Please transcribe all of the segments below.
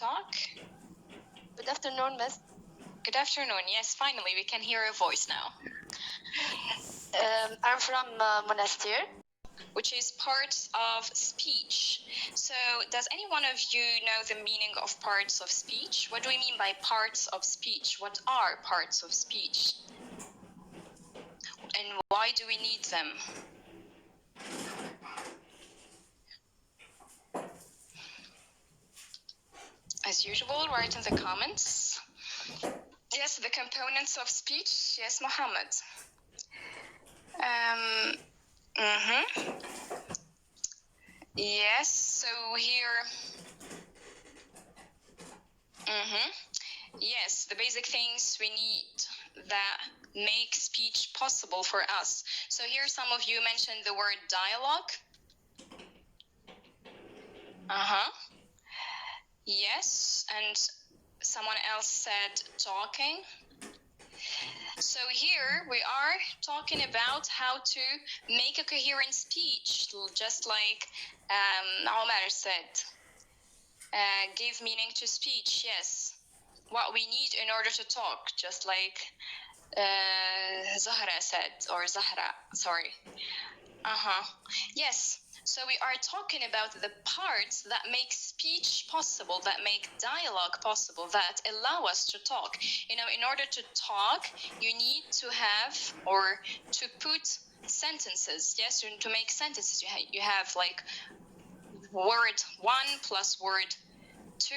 talk? Good afternoon, Miss. Good afternoon. Yes, finally, we can hear a voice now. I'm from Monastir. Which is parts of speech. So, does any one of you know the meaning of parts of speech? What do we mean by parts of speech? What are parts of speech? And why do we need them? As usual, write in the comments. Yes, the components of speech. Yes, Mohammed. Yes, so here. Yes, the basic things we need that make speech possible for us. So here some of you mentioned the word dialogue. Yes, and someone else said talking. So here we are talking about how to make a coherent speech, just like Omar said. Give meaning to speech, yes. What we need in order to talk, just like Zahra said, or Zahra, sorry. Yes, so we are talking about the parts that make speech possible, that make dialogue possible, that allow us to talk. You know, in order to talk, you need to have, or to put sentences, yes, to make sentences. You have like word 1 plus word 2,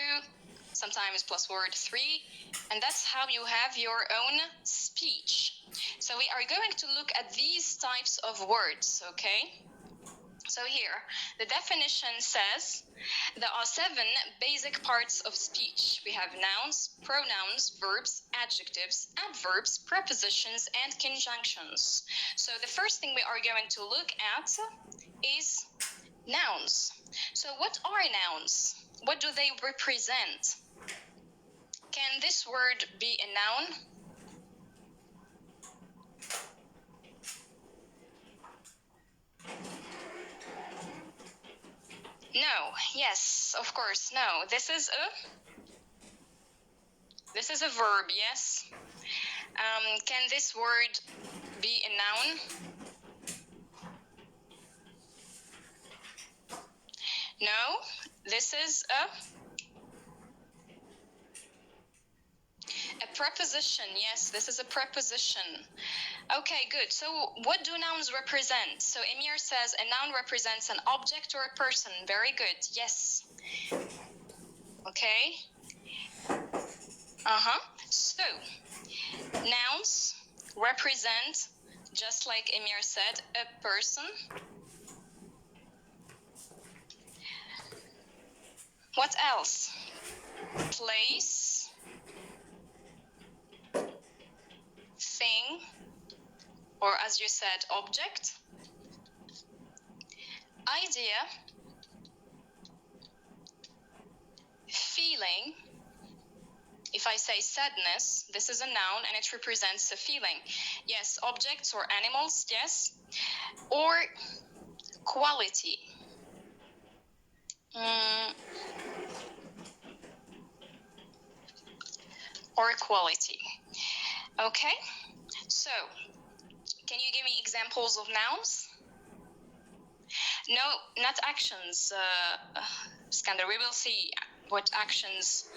sometimes plus word 3, and that's how you have your own speech. So we are going to look at these types of words, okay? So here, the definition says there are 7 basic parts of speech. We have nouns, pronouns, verbs, adjectives, adverbs, prepositions, and conjunctions. So the first thing we are going to look at is nouns. So what are nouns? What do they represent? Can this word be a noun? No. Yes, of course, no. This is a verb, yes. Can this word be a noun? No. This is a preposition. Yes, this is a preposition. Okay, good. So what do nouns represent? So Emir says a noun represents an object or a person. Very good. Yes. Okay. So nouns represent, just like Emir said, a person. What else? Place, thing, or as you said, object, idea, feeling. If I say sadness, this is a noun and it represents a feeling. Yes, objects or animals, yes. Or quality. Or quality. Okay, so can you give me examples of nouns? No, not actions, Skander. We will see what actions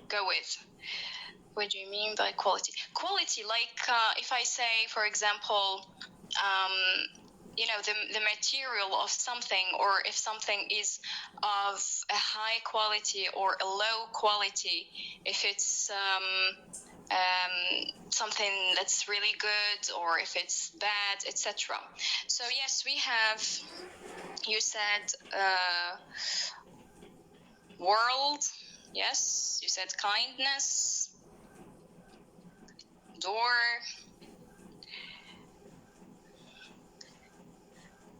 go with. What do you mean by quality? Quality, like if I say, for example, the material of something, or if something is of a high quality or a low quality, if it's something that's really good or if it's bad, etc. So yes, we have, you said world, yes, you said kindness, door,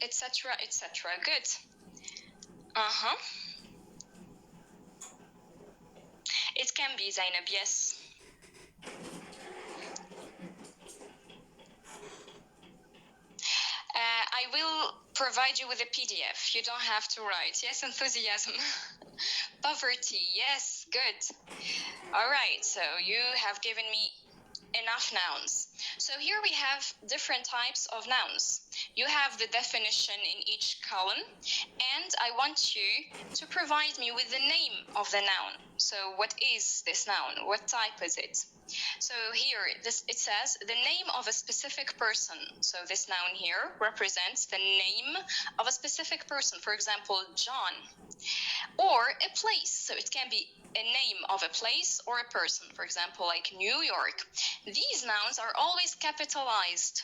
etc., etc. Good. It can be, Zainab, yes. I will provide you with a PDF. You don't have to write. Yes, enthusiasm. Poverty, yes, good. All right, so you have given me enough nouns. So here we have different types of nouns. You have the definition in each column, and I want you to provide me with the name of the noun. So what is this noun? What type is it? So here, it says the name of a specific person. So this noun here represents the name of a specific person. For example, John. Or a place. So it can be a name of a place or a person. For example, like New York. These nouns are always capitalized.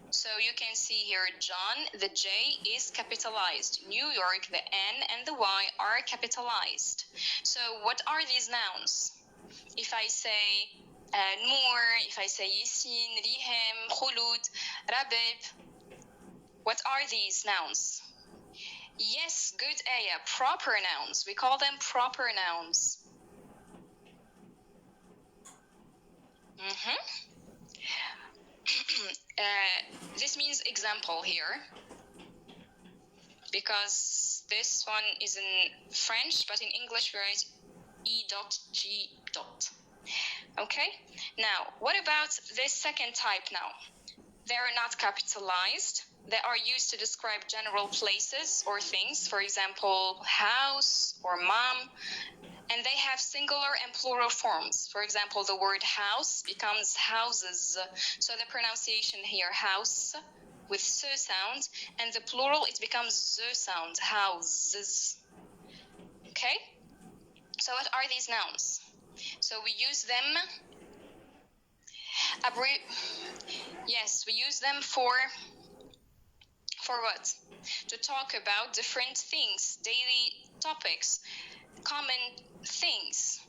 So you can see here, John, the J is capitalized. New York, the N and the Y are capitalized. So what are these nouns? If I say Noor, if I say Yasin, Rihem, Khulud, Rabib, what are these nouns? Yes, good, Aya. Proper nouns. We call them proper nouns. This means example here, because this one is in French, but in English we write E.G. Okay? Now, what about this second type now? They're not capitalized. They are used to describe general places or things, for example, house or mom, and they have singular and plural forms. For example, the word house becomes houses. So the pronunciation here, house, with s sound, and the plural, it becomes z sound, houses. Okay? So what are these nouns? So we use them, yes, we use them for what? To talk about different things, daily topics, common things.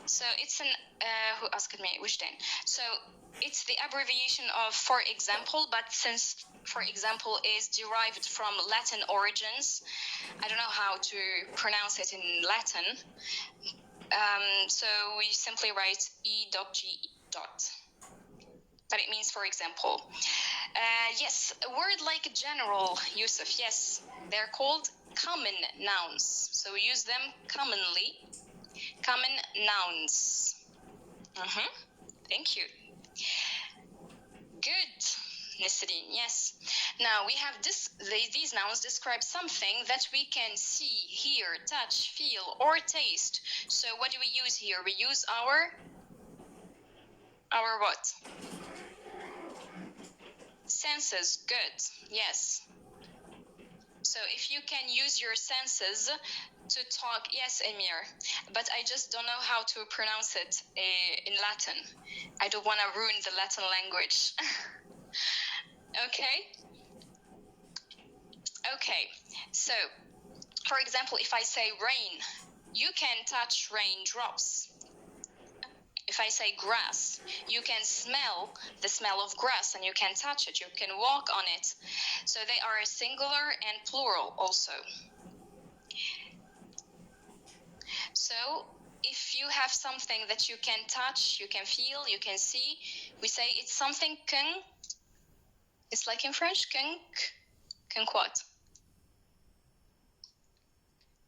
So it's an, who asked me, which then? So it's the abbreviation of for example, but since for example is derived from Latin origins, I don't know how to pronounce it in Latin. So we simply write E.G. But it means for example. Yes, a word like general, Yusuf, yes, they're called common nouns. So we use them commonly. Common nouns. Thank you. Good, Nisreen, yes. Now we have these nouns describe something that we can see, hear, touch, feel, or taste. So what do we use here? We use our what? Senses. Good, yes. So if you can use your senses to talk, yes, Emir, but I just don't know how to pronounce it in Latin. I don't want to ruin the Latin language. Okay, so for example, if I say rain, you can touch raindrops. If I say grass, you can smell the smell of grass and you can touch it, you can walk on it. So they are singular and plural also. So if you have something that you can touch, you can feel, you can see, we say it's something it's like in French, what?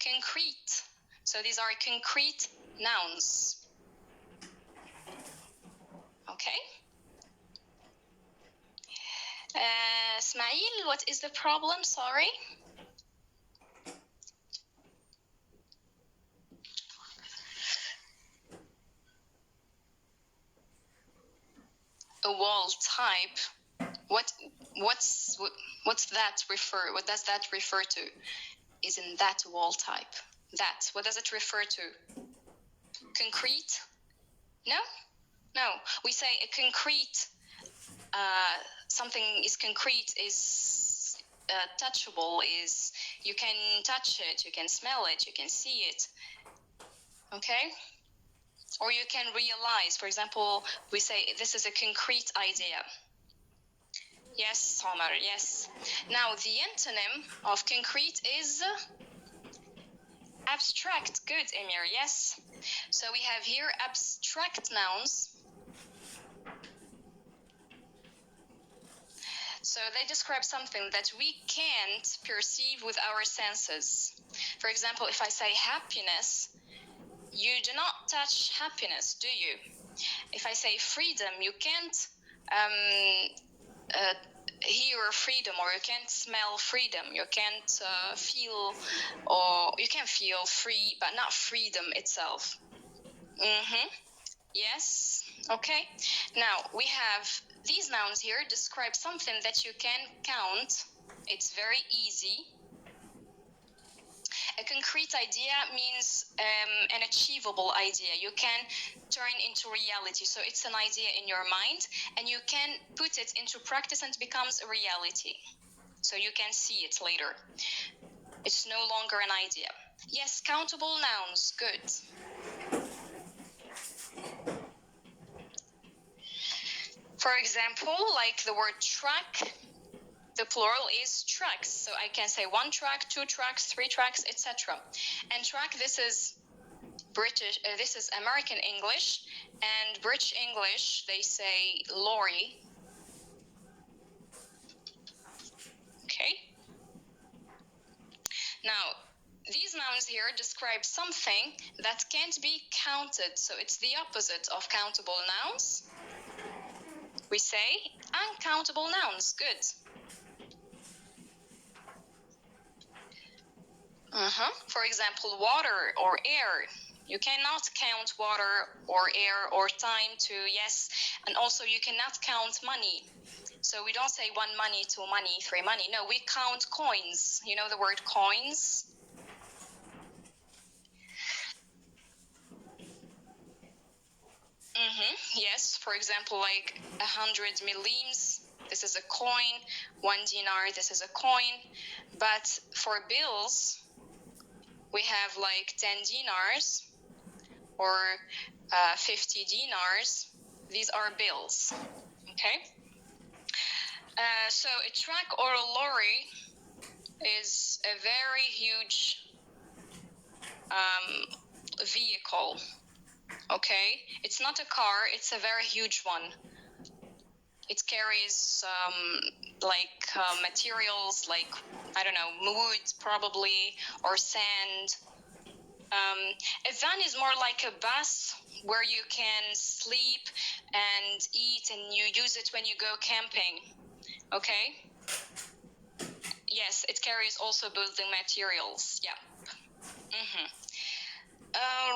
Concrete. So these are concrete nouns. Okay. Ismail, what is the problem? Sorry. A wall type. What's that refer? What does that refer to? Isn't that wall type? That. What does it refer to? Concrete? No. We say a concrete. Something is concrete is touchable. Is you can touch it, you can smell it, you can see it. Okay. Or you can realize, for example, we say this is a concrete idea. Yes, Omar, yes. Now, the antonym of concrete is Abstract. Good, Emir. Yes. So we have here abstract nouns. So they describe something that we can't perceive with our senses. For example, if I say happiness, you do not touch happiness, do you? If I say freedom, you can't hear freedom, or you can't smell freedom. You can't feel, or you can feel free, but not freedom itself. Yes. Okay. Now we have these nouns here describe something that you can count. It's very easy. A concrete idea means an achievable idea. You can turn into reality. So it's an idea in your mind, and you can put it into practice and it becomes a reality. So you can see it later. It's no longer an idea. Yes, countable nouns. Good. For example, like the word track, the plural is tracks. So I can say 1 track, 2 tracks, 3 tracks, etc. And track, this is British, this is American English, and British English, they say lorry. Okay. Now, these nouns here describe something that can't be counted. So it's the opposite of countable nouns. We say uncountable nouns. Good. For example, water or air. You cannot count water or air or time to yes. And also you cannot count money. So we don't say 1 money, 2 money, 3 money. No, we count coins. You know the word coins? Yes, for example, like 100 millimes, this is a coin. 1 dinar, this is a coin. But for bills, we have like 10 dinars or 50 dinars. These are bills, okay? So a truck or a lorry is a very huge vehicle, okay? It's not a car, it's a very huge one. It carries materials like, I don't know, wood probably, or sand. A van is more like a bus where you can sleep and eat, and you use it when you go camping, okay? Yes, it carries also building materials, yeah.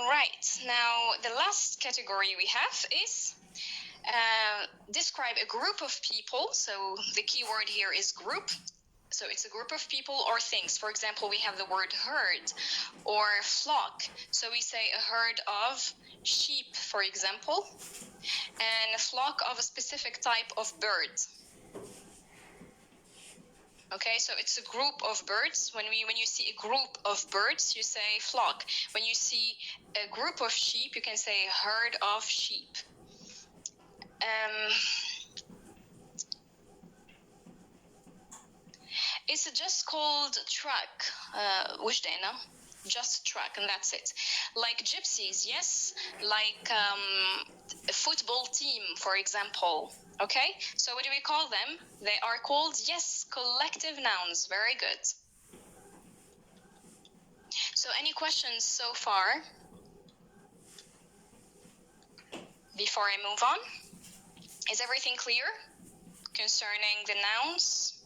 Right, now the last category we have is describe a group of people. So the key word here is group. So it's a group of people or things. For example, we have the word herd or flock. So we say a herd of sheep, for example, and a flock of a specific type of bird. Okay, so it's a group of birds. When you see a group of birds, you say flock. When you see a group of sheep, you can say herd of sheep. It's just called truck, وجدانة, just truck, and that's it. Like gypsies, yes, like a football team, for example. Okay, so what do we call them? They are called, yes, collective nouns. Very good. So any questions so far before I move on? Is everything clear concerning the nouns?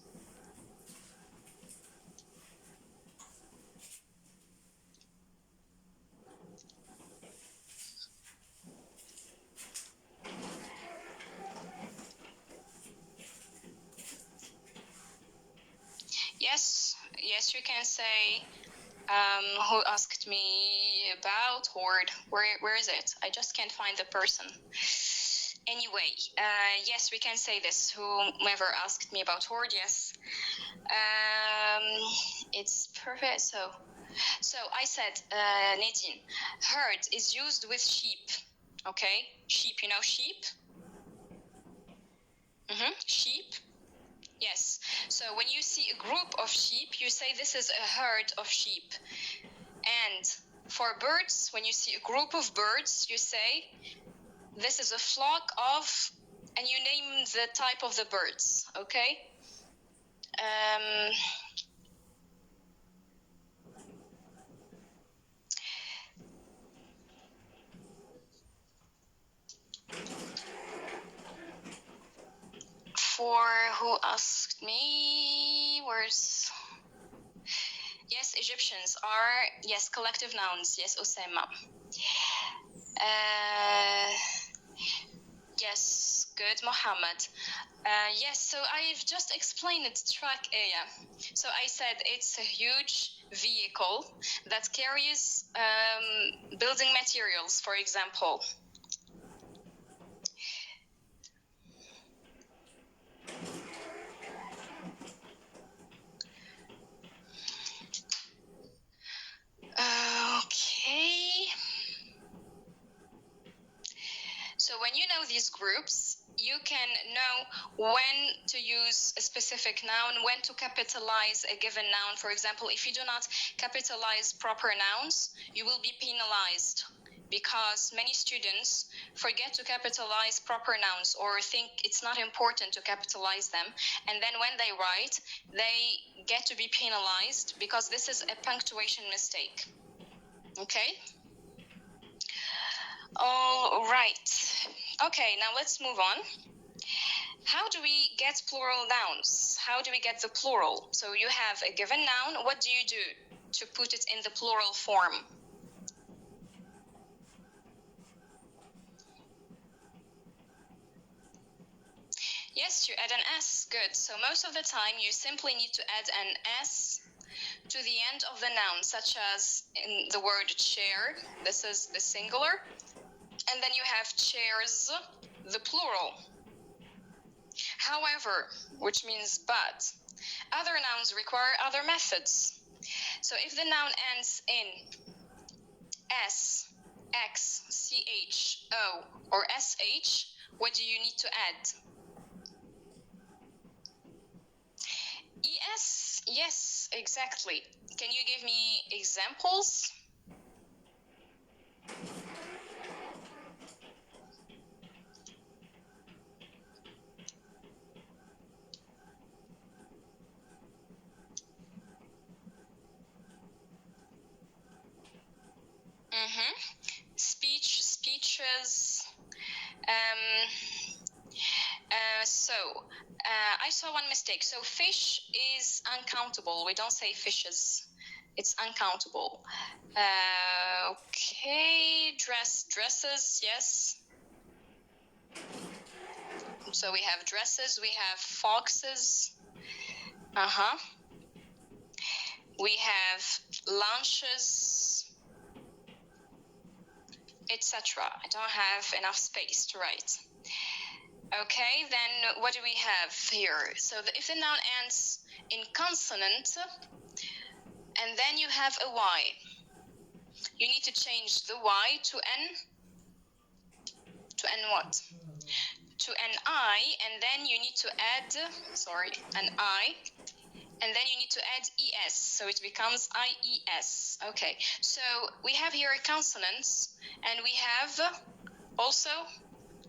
Yes, you can say, who asked me about horde? Where is it? I just can't find the person. Anyway, yes, we can say this. Whomever asked me about horde, yes. It's perfect. So I said, Nadine, herd is used with sheep. Okay, sheep. You know sheep. Sheep. Yes. So when you see a group of sheep, you say this is a herd of sheep. And for birds, when you see a group of birds, you say, this is a flock of, and you name the type of the birds, okay? For who asked me, where's... Yes, Egyptians are, yes, collective nouns. Yes, Osama. Yes, good, Mohammed. Yes, so I've just explained it, track area. So I said it's a huge vehicle that carries building materials, for example. Okay. So when you know these groups, you can know when to use a specific noun, when to capitalize a given noun. For example, if you do not capitalize proper nouns, you will be penalized, because many students forget to capitalize proper nouns or think it's not important to capitalize them. And then when they write, they get to be penalized because this is a punctuation mistake. Okay? All right. Okay, now let's move on. How do we get plural nouns? How do we get the plural? So you have a given noun. What do you do to put it in the plural form? Yes, you add an S. Good. So most of the time, you simply need to add an S to the end of the noun, such as in the word chair. This is the singular. And then you have chairs, the plural. However, which means but, other nouns require other methods. So if the noun ends in S, X, CH, O, or SH, what do you need to add? ES? Yes, exactly. Can you give me examples? Speech, speeches. I saw one mistake. So fish is uncountable. We don't say fishes. It's uncountable. Okay, dresses, yes. So we have dresses, we have foxes. We have lunches, etc. I don't have enough space to write. Okay, then what do we have here? So if the noun ends in consonant, and then you have a Y, you need to change the Y to N. To N what? To an I, and then you need to add, an I, and then you need to add ES, so it becomes IES. Okay, so we have here consonants, and we have also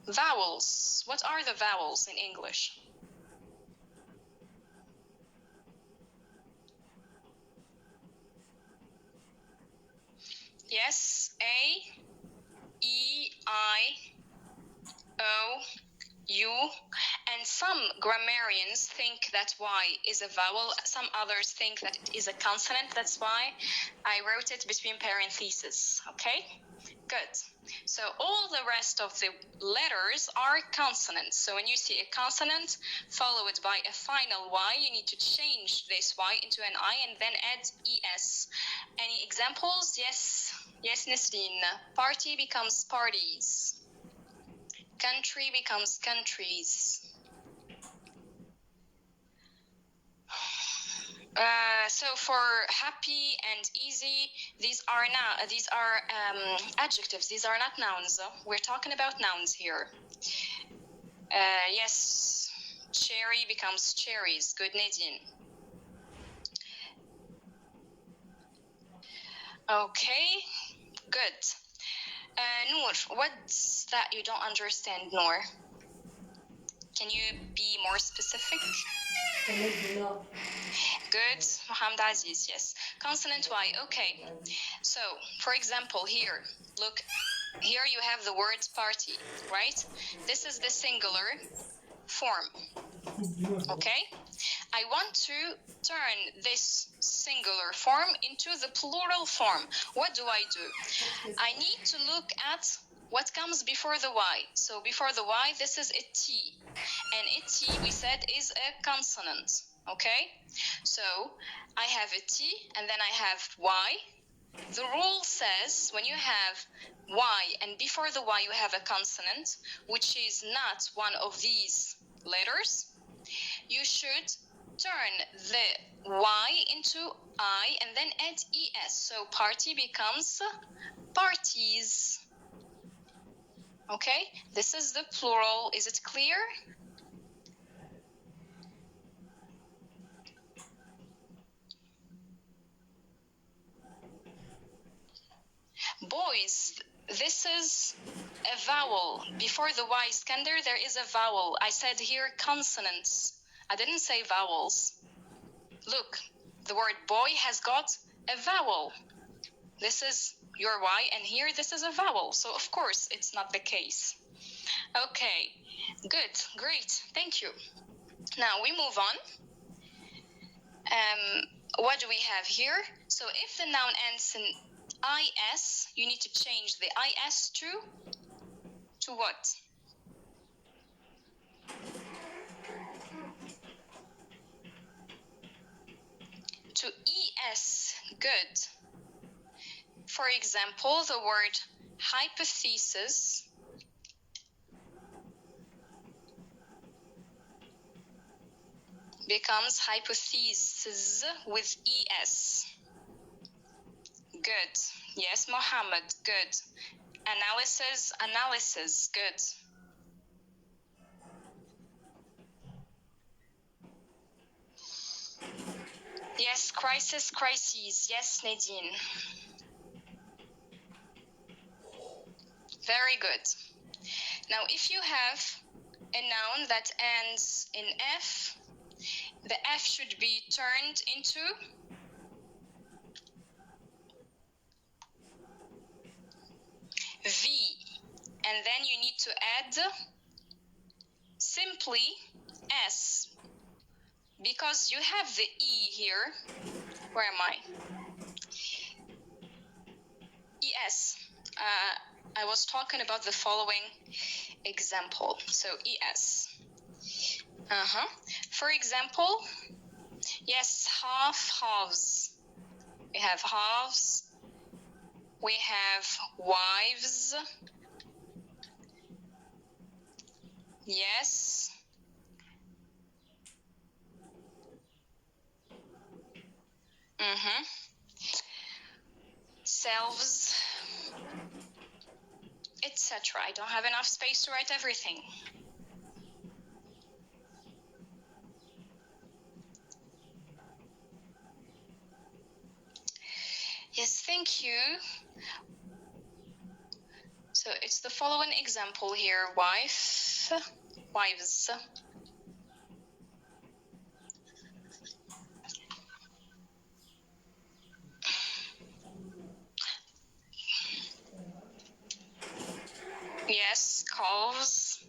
vowels. What are the vowels in English? Yes, A, E, I, O, U, and some grammarians think that Y is a vowel. Some others think that it is a consonant. That's why I wrote it between parentheses, okay? Good. So all the rest of the letters are consonants. So when you see a consonant followed by a final Y, you need to change this Y into an I and then add ES. Any examples? Yes, Nisreen. Party becomes parties. Country becomes countries. So for happy and easy, these are adjectives. These are not nouns. We're talking about nouns here. Yes, cherry becomes cherries. Good, Nadine. Okay, good. Noor, what's that you don't understand, Noor? Can you be more specific? Good. Mohammed Aziz, yes. Consonant Y, okay. So, for example, here, look, here you have the word party, right? This is the singular form, okay? I want to turn this singular form into the plural form. What do? I need to look at what comes before the Y. So before the Y, this is a T. And a T, we said, is a consonant, okay? So I have a T, and then I have Y. The rule says when you have Y, and before the Y you have a consonant, which is not one of these letters, you should turn the Y into I and then add ES. So party becomes parties. Okay, this is the plural. Is it clear? Boys, this is a vowel. Before the Y, Iskandar, there is a vowel. I said here consonants. I didn't say vowels. Look, the word boy has got a vowel. This is your Y, and here this is a vowel. So, of course, it's not the case. Okay, good, great, thank you. Now we move on. What do we have here? So if the noun ends in IS, you need to change the IS to what? To ES, good. For example, the word hypothesis becomes hypothesis with ES. Good. Yes, Mohammed, good. Analysis, good. Yes, crises. Yes, Nadine. Very good. Now, if you have a noun that ends in F, the F should be turned into V. And then you need to add simply S. Because you have the E here. Where am I? ES. I was talking about the following example. So ES. For example, yes, halves. We have halves. We have wives. Yes. Selves, etc. I don't have enough space to write everything. Yes, thank you. So it's the following example here. Wives. Yes, calves.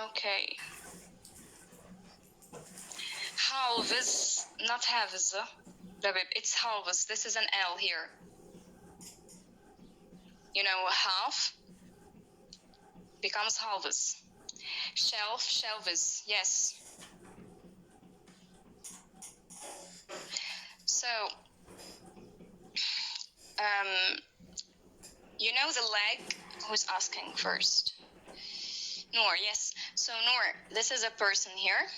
Okay. Halves, not halves. It's halves. This is an L here. You know, half becomes halves. Shelves, yes. So, you know the leg? Who's asking first? Noor, yes. So Noor, this is a person here.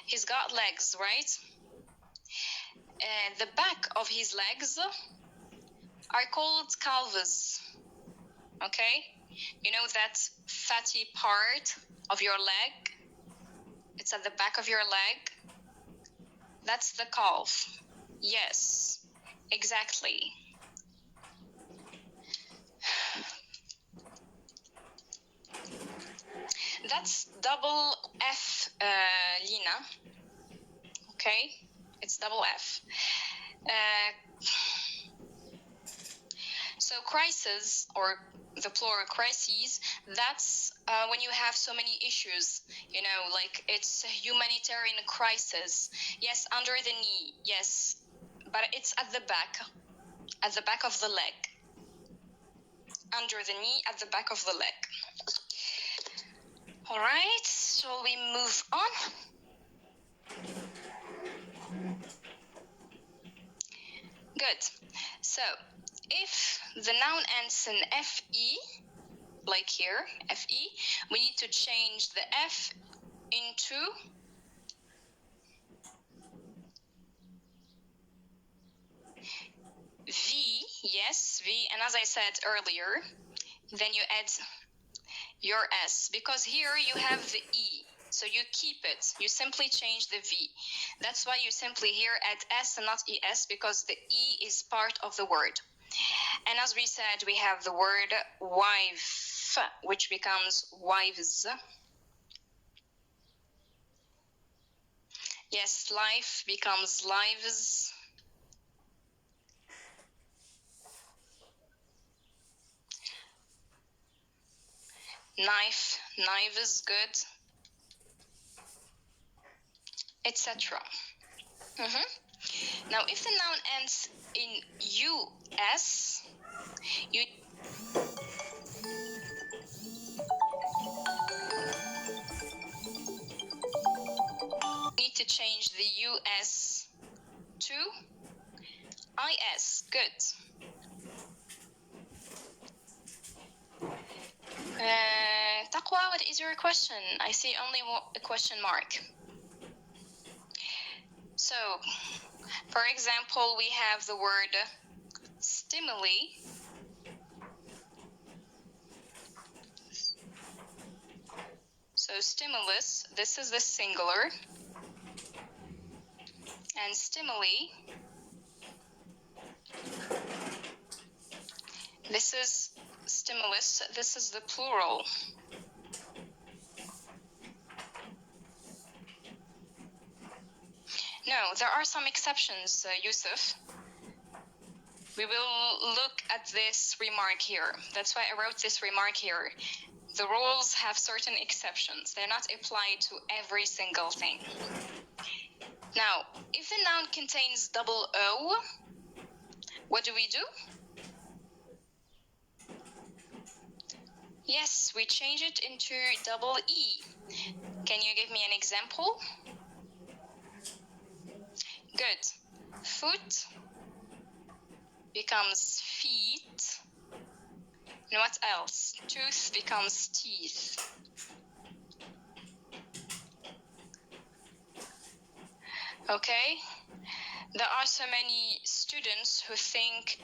He's got legs, right? The back of his legs are called calves. Okay? You know that fatty part of your leg? It's at the back of your leg. That's the calf. Yes, exactly. That's double F, Lina. Okay, it's double F. So crisis, or the plural crises, that's when you have so many issues, like it's a humanitarian crisis. Yes, under the knee, yes, but it's at the back of the leg. Under the knee, at the back of the leg. All right, shall we move on? Good. So, if the noun ends in FE, like here, FE, we need to change the F into V, yes, V, and as I said earlier, then you add your S, because here you have the E, so you keep it, you simply change the V. That's why you simply here add S and not ES, because the E is part of the word. And as we said, we have the word wife, which becomes wives. Yes, life becomes lives. Knife, knives, good, etc. Now, if the noun ends in US, you need to change the US to IS. Good. Taqwa, what is your question? I see only a question mark. So, for example, we have the word stimuli. So stimulus, this is the singular. And stimuli, this is stimulus, this is the plural. No, there are some exceptions, Yusuf. We will look at this remark here. That's why I wrote this remark here. The rules have certain exceptions. They're not applied to every single thing. Now, if the noun contains double O, what do we do? Yes, we change it into double E. Can you give me an example? Good. Foot becomes feet. And what else? Tooth becomes teeth. Okay? There are so many students who think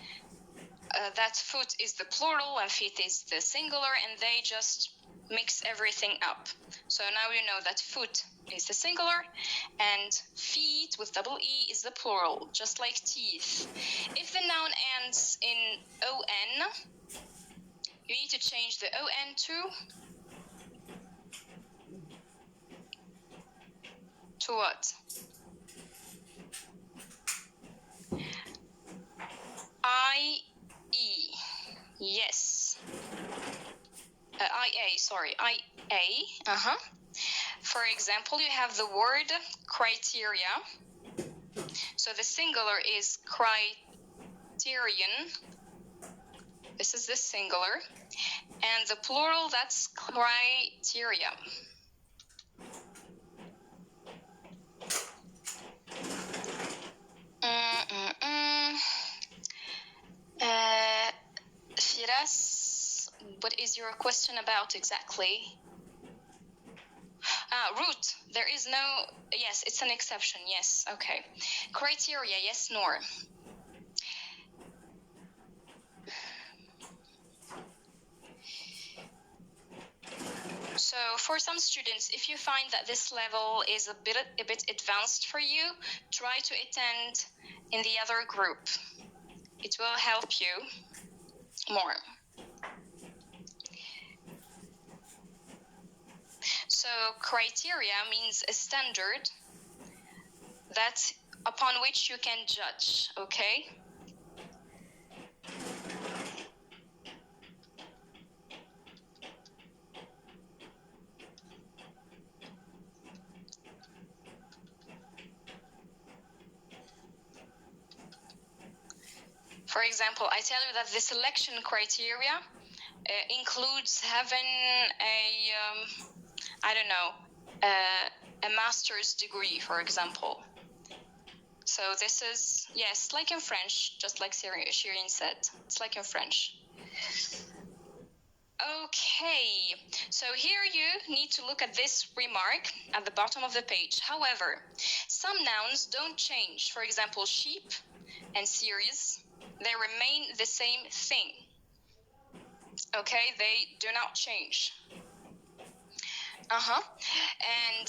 that foot is the plural and feet is the singular, and they just mix everything up. So now you know that foot is the singular and feet with double E is the plural, just like teeth. If the noun ends in ON, you need to change the ON to what? IE. Yes. IA, sorry. IA. For example, you have the word criteria. So the singular is criterion. This is the singular. And the plural, that's criteria. Firas, what is your question about exactly? Root, there is no, yes, it's an exception, yes, okay. Criteria, yes, Noor. So for some students, if you find that this level is a bit advanced for you, try to attend in the other group. It will help you more. So criteria means a standard that upon which you can judge, okay? For example, I tell you that the selection criteria includes having a master's degree, for example. So this is, yes, like in French, just like Shireen said. It's like in French. Okay, so here you need to look at this remark at the bottom of the page. However, some nouns don't change. For example, sheep and series, they remain the same thing. Okay, they do not change. And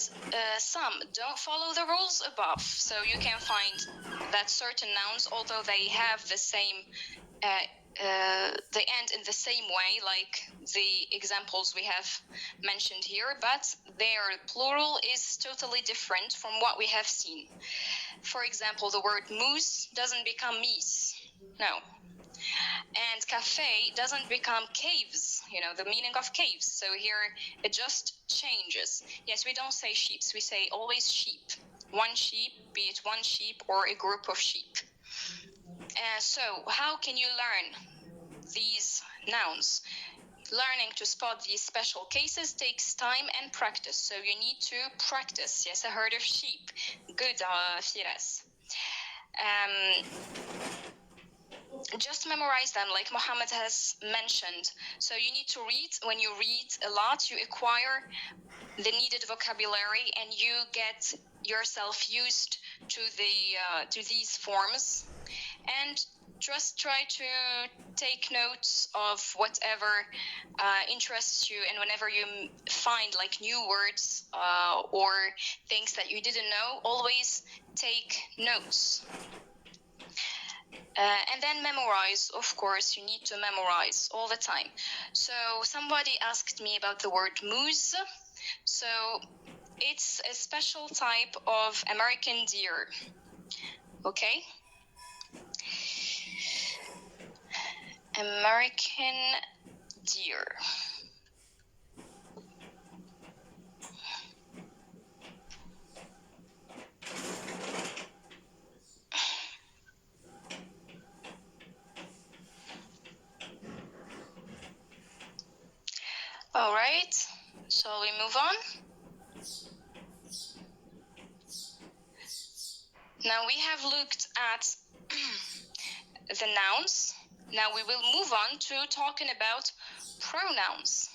some don't follow the rules above. So you can find that certain nouns, although they have the same, they end in the same way, like the examples we have mentioned here, but their plural is totally different from what we have seen. For example, the word moose doesn't become meese. No. And cafe doesn't become caves, the meaning of caves. So here it just changes. Yes, we don't say sheeps, we say always sheep. One sheep, be it one sheep or a group of sheep. So how can you learn these nouns? Learning to spot these special cases takes time and practice. So you need to practice. Yes, a herd of sheep. Good, Firas. Just memorize them like Mohammed has mentioned. So you need to read. When you read a lot, you acquire the needed vocabulary and you get yourself used to these forms. And just try to take notes of whatever interests you, and whenever you find like new words or things that you didn't know, always take notes. And then memorize. Of course, you need to memorize all the time. So somebody asked me about the word moose. So it's a special type of American deer. Okay? American deer. All right, shall we move on? Now we have looked at the nouns. Now we will move on to talking about pronouns.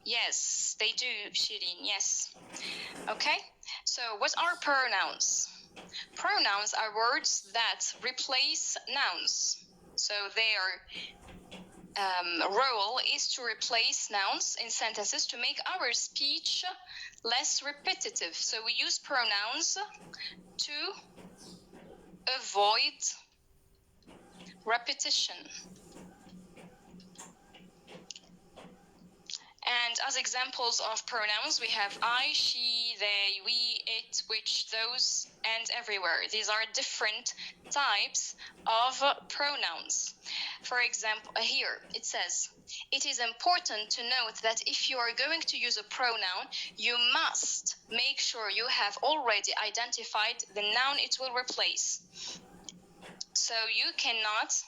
Yes, they do, Shireen, yes. Okay, so what are pronouns? Pronouns are words that replace nouns. So their role is to replace nouns in sentences to make our speech less repetitive. So we use pronouns to avoid repetition. And as examples of pronouns, we have I, she, they, we, it, which, those, and everywhere. These are different types of pronouns. For example, here it says, it is important to note that if you are going to use a pronoun, you must make sure you have already identified the noun it will replace. So you cannot...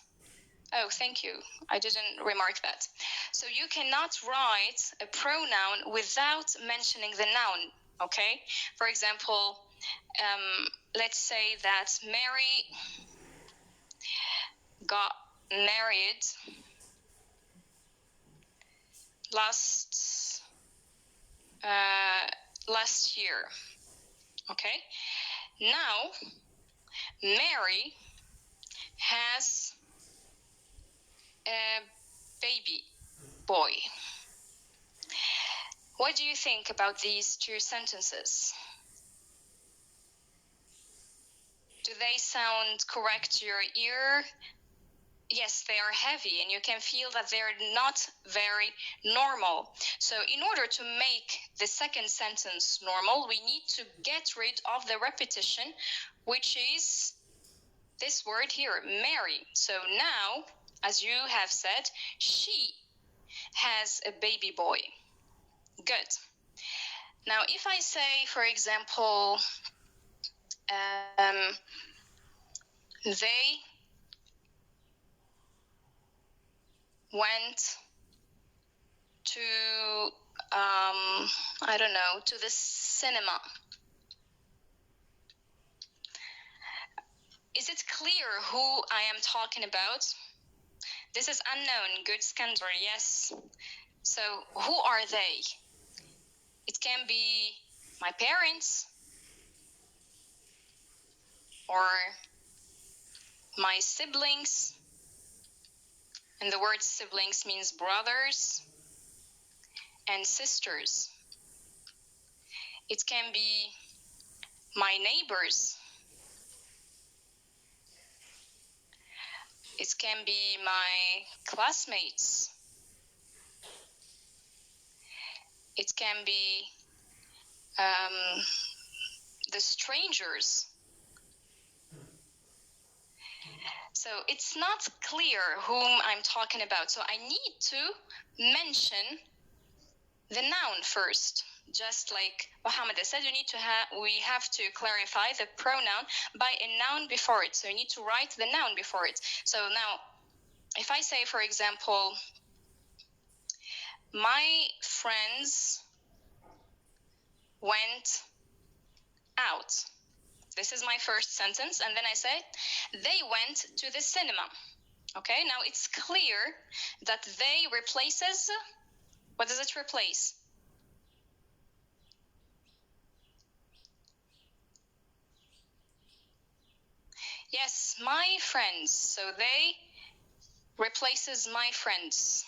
Oh, thank you. I didn't remark that. So you cannot write a pronoun without mentioning the noun, okay? For example, let's say that Mary got married last year, okay? Now, Mary has a baby boy. What do you think about these two sentences? Do they sound correct to your ear? Yes, they are heavy, and you can feel that they're not very normal. So in order to make the second sentence normal, we need to get rid of the repetition, which is this word here, marry. So now, as you have said, she has a baby boy. Good. Now, if I say, for example, they went to, I don't know, to the cinema. Is it clear who I am talking about? This is unknown. Good, Skandar, yes. So who are they? It can be my parents or my siblings. And the word siblings means brothers and sisters. It can be my neighbors. It can be my classmates. It can be the strangers. So it's not clear whom I'm talking about. So I need to mention the noun first. Just like Mohammed said, we have to clarify the pronoun by a noun before it. So you need to write the noun before it. So now, if I say, for example, my friends went out. This is my first sentence. And then I say, they went to the cinema. Okay, now it's clear that they replaces, what does it replace? Yes, my friends. So they replaces my friends.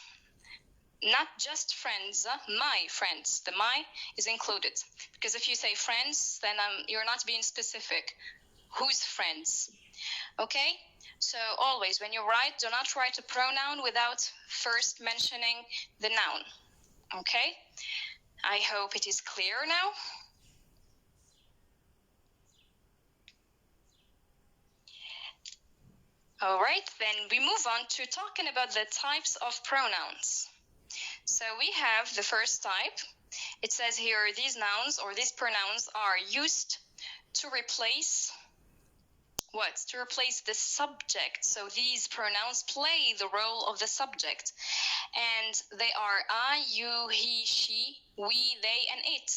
Not just friends, my friends. The my is included. Because if you say friends, then you're not being specific. Whose friends? Okay? So always, when you write, do not write a pronoun without first mentioning the noun. Okay? I hope it is clear now. All right, then we move on to talking about the types of pronouns. So we have the first type. It says here, these nouns or these pronouns are used to replace what? To replace the subject. So these pronouns play the role of the subject. And they are I, you, he, she, we, they, and it.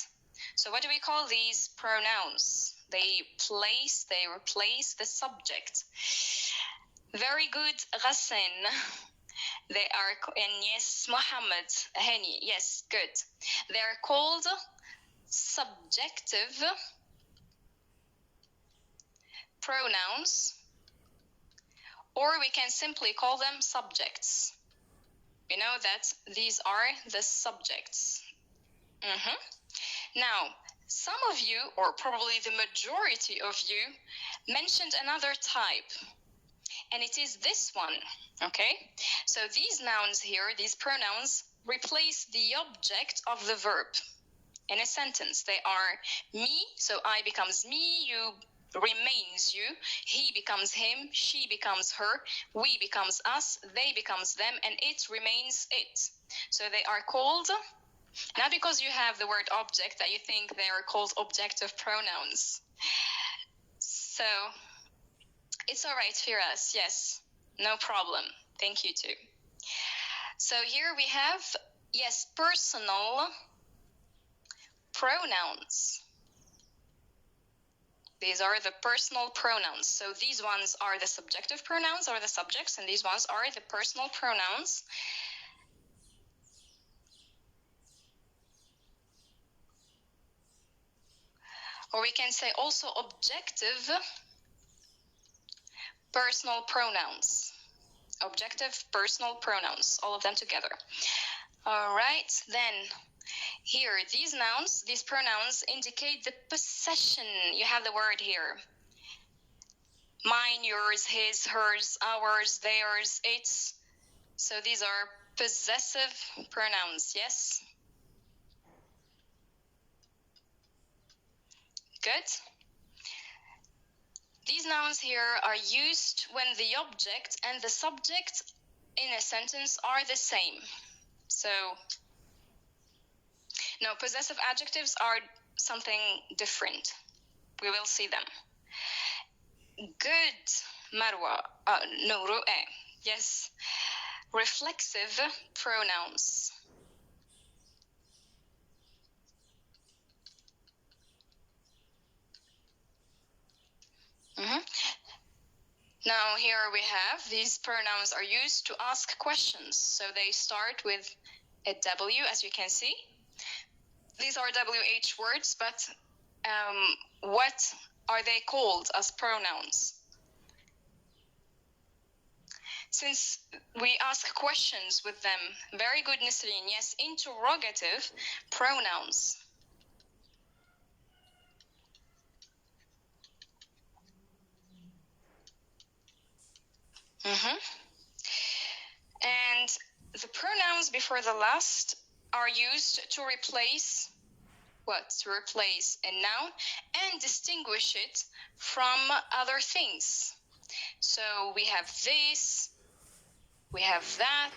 So what do we call these pronouns? They replace the subject. Very good, Ghassan. They are, and yes, Mohammed, Hani, yes, good. They are called subjective pronouns, or we can simply call them subjects. You know that these are the subjects. Now, some of you, or probably the majority of you, mentioned another type. And it is this one, okay? So these nouns here, these pronouns, replace the object of the verb in a sentence. They are me, so I becomes me, you remains you, he becomes him, she becomes her, we becomes us, they becomes them, and it remains it. So they are called, not because you have the word object that you think they are called objective pronouns. So it's all right, Firas. Yes, no problem. Thank you too. So here we have, yes, personal pronouns. These are the personal pronouns. So these ones are the subjective pronouns, or the subjects, and these ones are the personal pronouns. Or we can say also objective personal pronouns. Objective personal pronouns, all of them together. All right, then Here, these nouns, these pronouns indicate the possession. You have the word here. Mine, yours, his, hers, ours, theirs, its. So these are possessive pronouns, yes? Good. These nouns here are used when the object and the subject in a sentence are the same. So, no, possessive adjectives are something different. We will see them. Good, Marwa. No, Ru'e. Yes. Reflexive pronouns. Now here we have, these pronouns are used to ask questions. So they start with a W, as you can see. These are WH words, but what are they called as pronouns? Since we ask questions with them, very good, Nisreen, yes, interrogative pronouns. And the pronouns before the last are used to replace what? To replace a noun and distinguish it from other things. So we have this, we have that,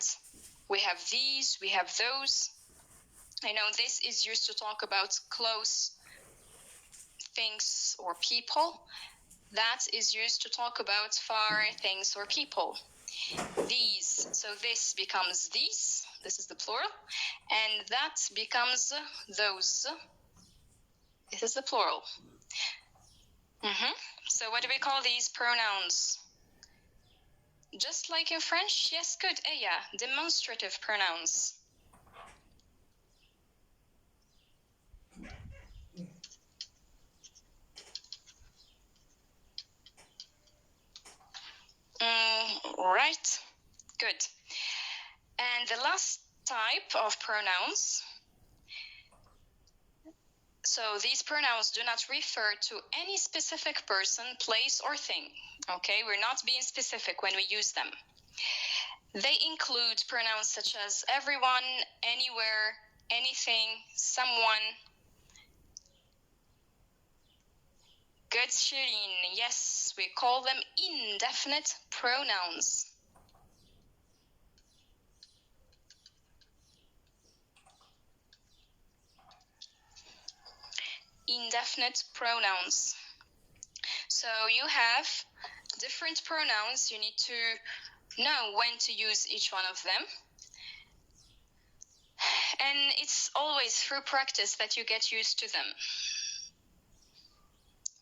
we have these, we have those. I know this is used to talk about close things or people. That is used to talk about far things or people. These, so this becomes these, this is the plural, and that becomes those. This is the plural. So what do we call these pronouns? Just like in French? Yes, good. Yeah, demonstrative pronouns. Right. Good. And the last type of pronouns. So these pronouns do not refer to any specific person, place, or thing. Okay, we're not being specific when we use them. They include pronouns such as everyone, anywhere, anything, someone. Good, Shireen. Yes, we call them indefinite pronouns. Indefinite pronouns. So you have different pronouns. You need to know when to use each one of them. And it's always through practice that you get used to them.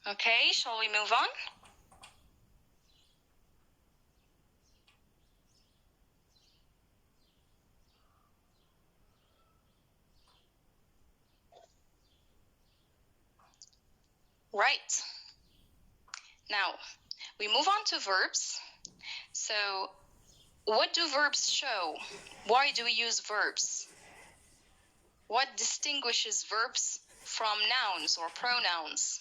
Okay, shall we move on? Right. Now, we move on to verbs. So, what do verbs show? Why do we use verbs? What distinguishes verbs from nouns or pronouns?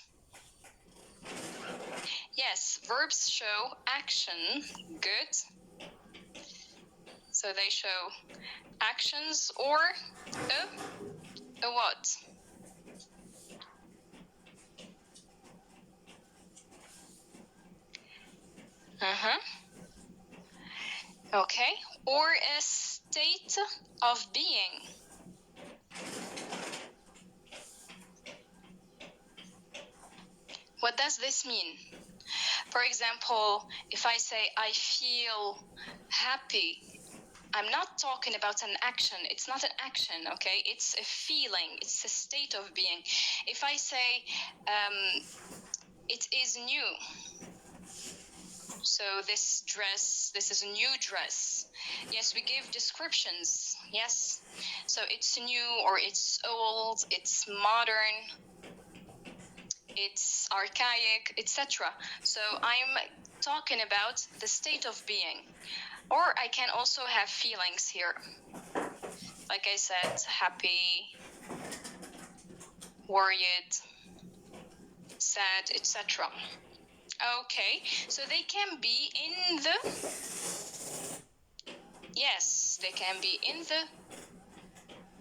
Yes, verbs show action. Good. So they show actions or a what? Okay, or a state of being. What does this mean? For example, if I say I feel happy, I'm not talking about an action. It's not an action, okay? It's a feeling. It's a state of being. If I say it is new, so this dress, this is a new dress. Yes, we give descriptions. Yes. So it's new or it's old, it's modern, it's archaic, etc. So I'm talking about the state of being. Or I can also have feelings here. Like I said, happy, worried, sad, etc. Okay, so they can be in the, yes, they can be in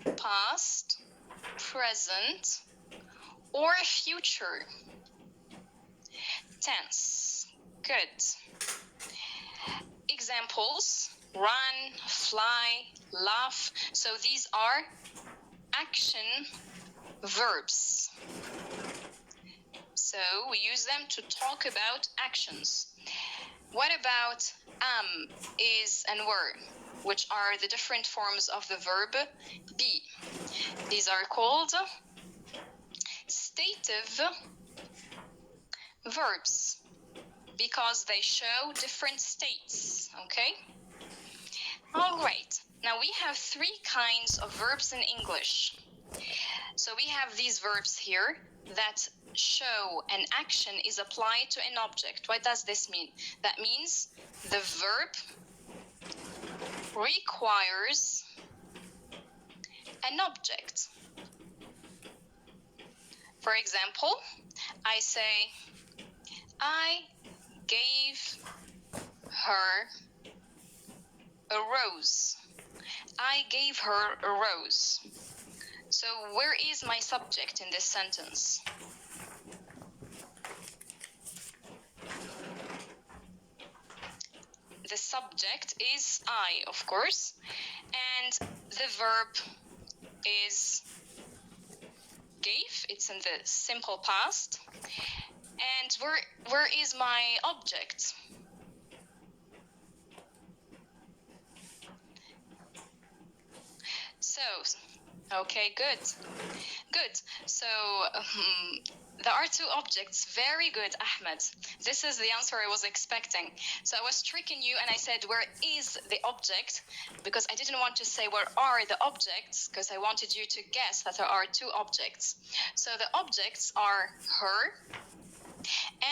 the past, present, or future tense. Good. Examples: run, fly, laugh. So these are action verbs. So we use them to talk about actions. What about am, is, and were, which are the different forms of the verb be? These are called stative verbs because they show different states, okay? All right, now we have three kinds of verbs in English. So we have these verbs here that show an action is applied to an object. What does this mean? That means the verb requires an object. For example, I say, I gave her a rose. I gave her a rose. So where is my subject in this sentence? The subject is I, of course, and the verb is gave. It's in the simple past. And where is my object? So, okay, good. Good. So, there are two objects. Very good, Ahmed. This is the answer I was expecting. So I was tricking you and I said, where is the object? Because I didn't want to say where are the objects, because I wanted you to guess that there are two objects. So the objects are her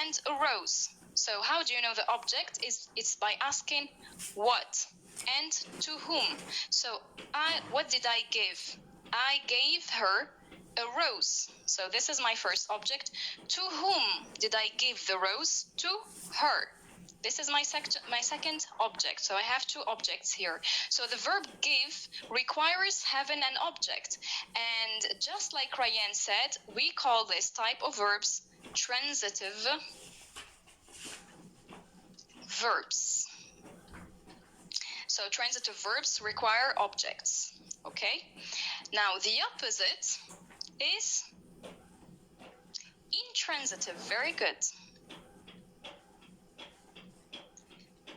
and a rose. So how do you know the object? It's by asking what and to whom. So what did I give? I gave her a rose. So this is my first object. To whom did I give the rose? To her. This is my second object. So I have two objects here. So the verb give requires having an object. And just like Ryan said, we call this type of verbs transitive verbs. So transitive verbs require objects. Okay? Now the opposite is intransitive. Very good.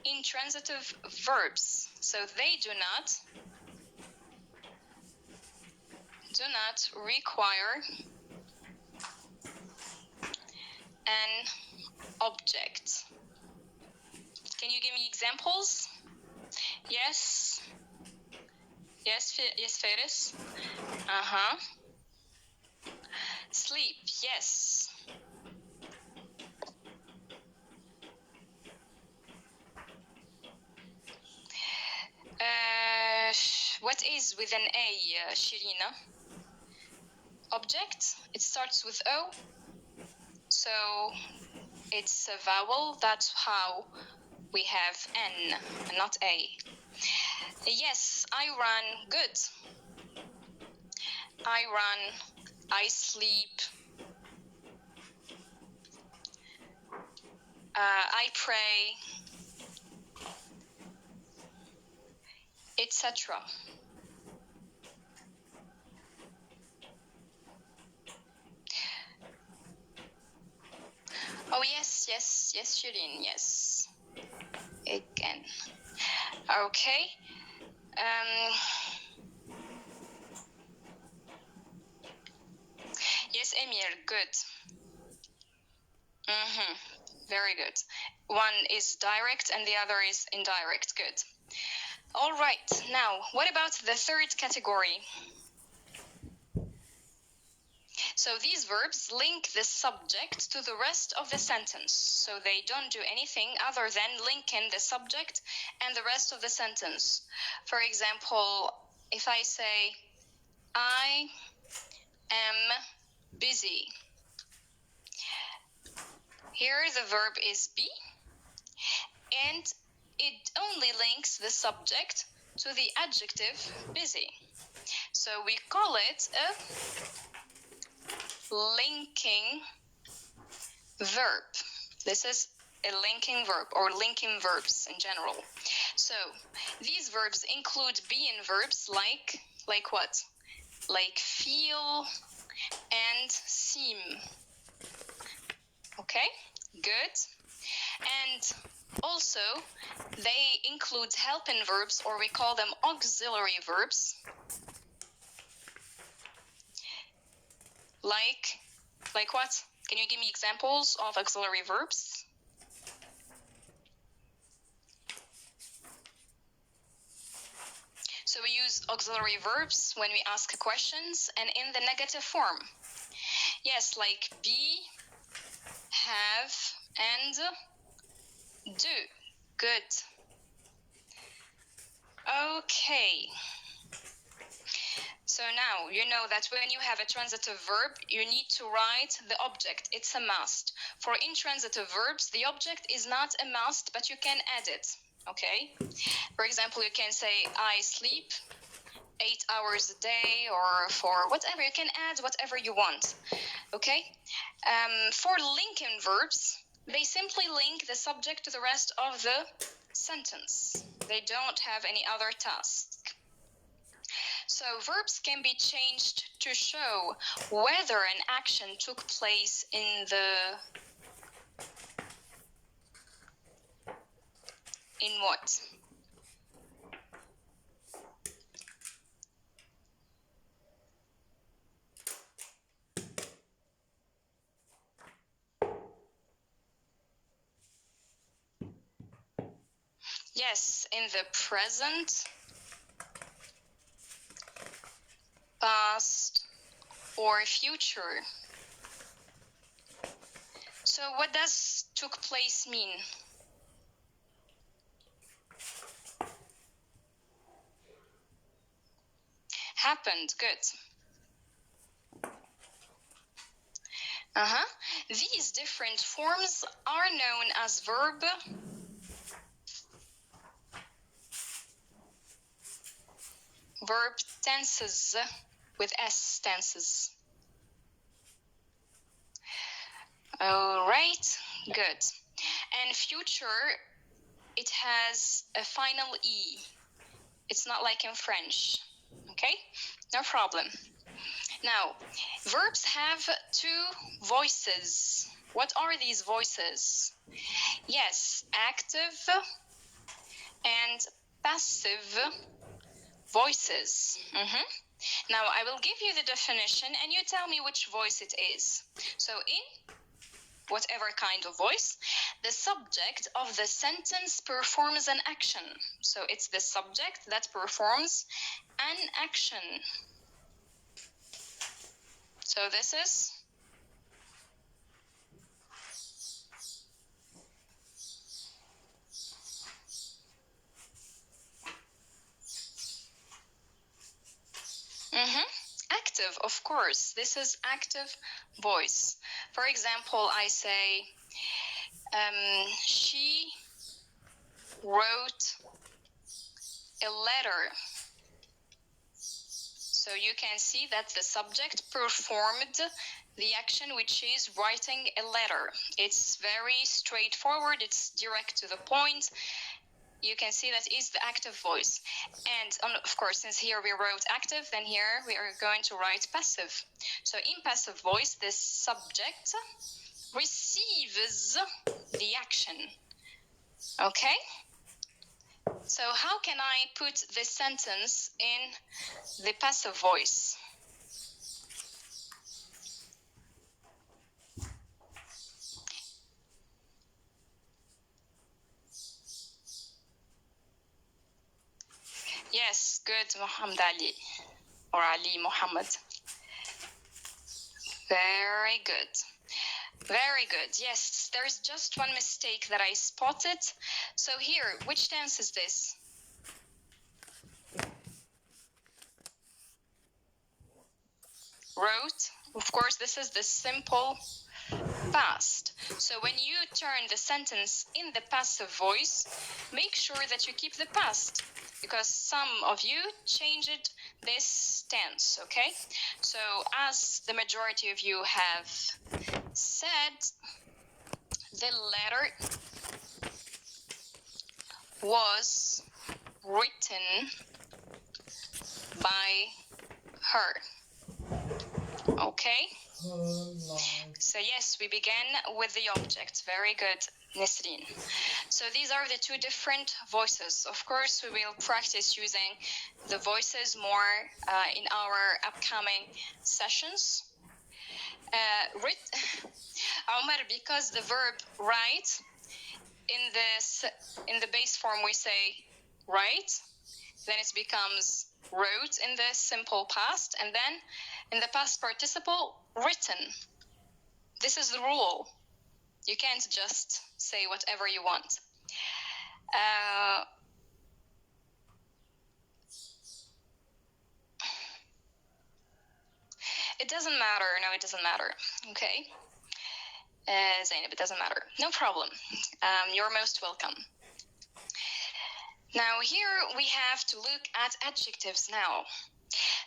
Intransitive verbs. So they do not require an object. Can you give me examples? Yes. Yes, Faris. Sleep. Yes. What is with an A, Shirina? Object. It starts with O. So it's a vowel. That's how we have N, not A. Yes, I run. Good. I run. I sleep. I pray. Etc. Oh, yes, Shirin, yes. Again. Okay. Yes, Emir, good. Very good. One is direct and the other is indirect. Good. All right. Now, what about the third category? So these verbs link the subject to the rest of the sentence. So they don't do anything other than linking the subject and the rest of the sentence. For example, if I say, I am busy. Here the verb is be, and it only links the subject to the adjective busy. So we call it a linking verb. This is a linking verb, or linking verbs in general. So these verbs include being verbs like what? Like feel and seem. Okay, good. And also they include helping verbs, or we call them auxiliary verbs. Like what? Can you give me examples of auxiliary verbs? So we use auxiliary verbs when we ask questions and in the negative form. Yes, like be, have, and do. Good. Okay. So now you know that when you have a transitive verb, you need to write the object. It's a must. For intransitive verbs, the object is not a must, but you can add it. Okay? For example, you can say, I sleep 8 hours a day, or for whatever. You can add whatever you want. Okay? For linking verbs, they simply link the subject to the rest of the sentence. They don't have any other task. So verbs can be changed to show whether an action took place in what? Yes, in the present, past, or future. So what does took place mean? Happened, good. These different forms are known as verb tenses, with S, tenses. All right, good. And future, it has a final E. It's not like in French, okay? No problem. Now, verbs have two voices. What are these voices? Yes, active and passive voices. Now, I will give you the definition and you tell me which voice it is. So in whatever kind of voice, the subject of the sentence performs an action. So it's the subject that performs an action. So this is active, of course. This is active voice. For example, I say, she wrote a letter. So you can see that the subject performed the action, which is writing a letter. It's very straightforward. It's direct to the point. You can see that is the active voice. And of course, since here we wrote active, then here we are going to write passive. So in passive voice, the subject receives the action. Okay? So how can I put this sentence in the passive voice? Yes, good, Muhammad Ali, or Ali Muhammad. Very good. Very good. Yes, there's just one mistake that I spotted. So here, which tense is this? wrote. Of course, this is the simple past. So when you turn the sentence in the passive voice, make sure that you keep the past, because some of you changed this tense, okay? So as the majority of you have said, the letter was written by her, okay? So yes, we began with the object. Very good, Nesrine. So these are the two different voices. Of course, we will practice using the voices more in our upcoming sessions. Omar, because the verb write, in the base form we say write, then it becomes wrote in the simple past, and then in the past participle, written. This is the rule. You can't just say whatever you want. It doesn't matter. No, it doesn't matter. Okay. Zainab, it doesn't matter. No problem. You're most welcome. Now here we have to look at adjectives now.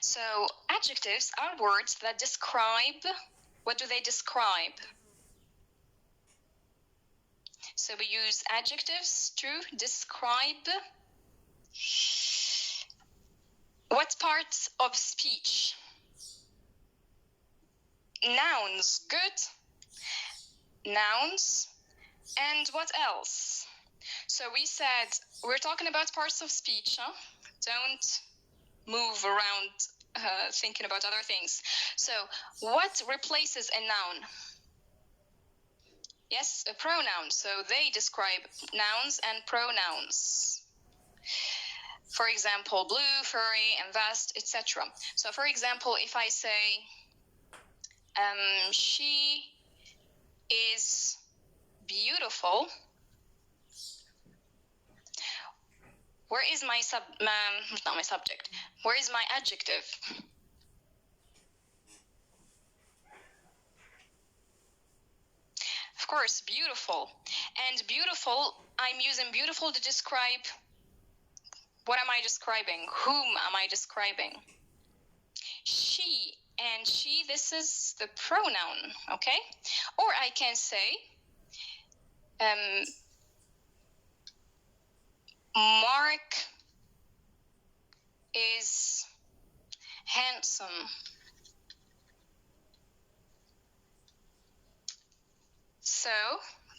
So adjectives are words that describe. What do they describe? So we use adjectives to describe what parts of speech? Nouns, good. Nouns. And what else? So we said we're talking about parts of speech, huh? Don't move around thinking about other things. So what replaces a noun? Yes, a pronoun. So they describe nouns and pronouns. For example, blue, furry, and vast, etc. So for example, if I say, she is beautiful, where is my not my subject, where is my adjective? Of course, beautiful. And beautiful, I'm using beautiful to describe, what am I describing? Whom am I describing? She. And she, this is the pronoun, okay? Or I can say, Mark is handsome. So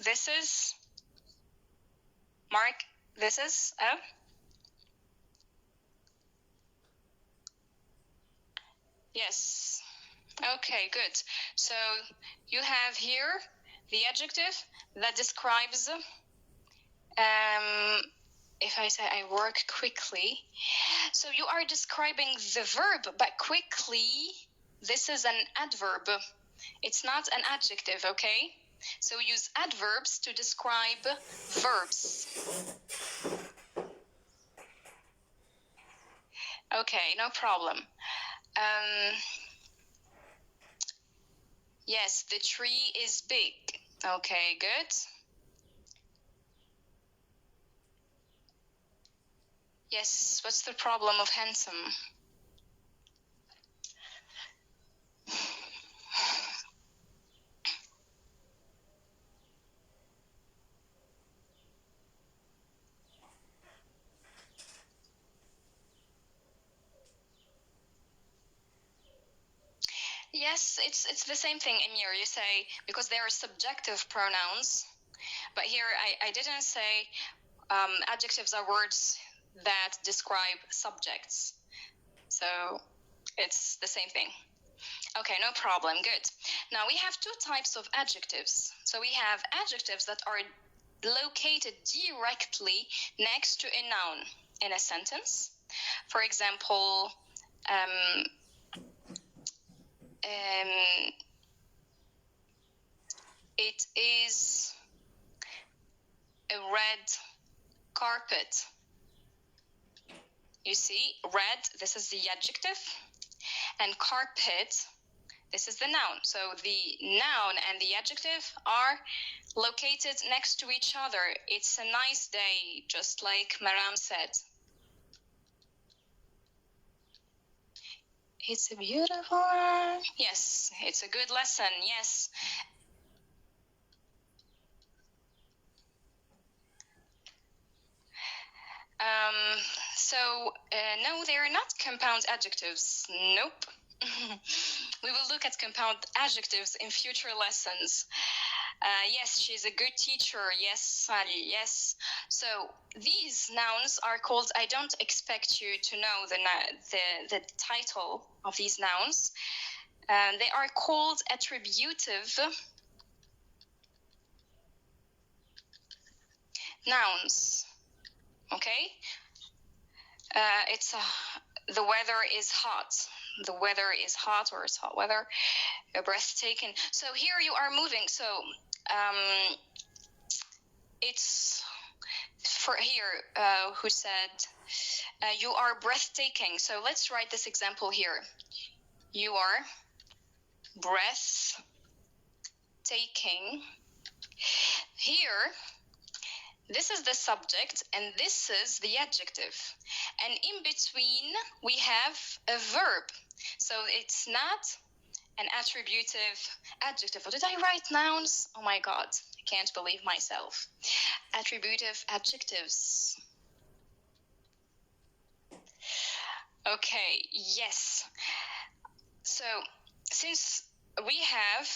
this is Mark, this is a yes. Okay, good. So you have here the adjective that describes, if I say I work quickly, so you are describing the verb, but quickly, this is an adverb. It's not an adjective, okay? So we use adverbs to describe verbs. Okay, no problem. Yes, the tree is big. Okay, good. Yes, what's the problem of handsome? Yes, it's the same thing in here. You say, because they are subjective pronouns, but here I didn't say adjectives are words that describe subjects. So it's the same thing. Okay, no problem, good. Now we have two types of adjectives. So we have adjectives that are located directly next to a noun in a sentence. For example, it is a red carpet. You see, red, this is the adjective, and carpet, This is the noun. So the noun and the adjective are located next to each other. It's a nice day, just like Maram said. It's a beautiful... Yes, it's a good lesson, yes. No, they're not compound adjectives. Nope. We will look at compound adjectives in future lessons. Yes, she's a good teacher. Yes, Sally, yes. So these nouns are called, I don't expect you to know the title of these nouns. They are called attributive nouns. Okay? The weather is hot. The weather is hot, or it's hot weather. Breathtaking. So here you are moving. So it's for here who said you are breathtaking. So let's write this example here. You are breathtaking. Here, this is the subject and this is the adjective. And in between, we have a verb. So it's not an attributive adjective. Or did I write nouns? Oh my God, I can't believe myself. Attributive adjectives. Okay, yes. So since we have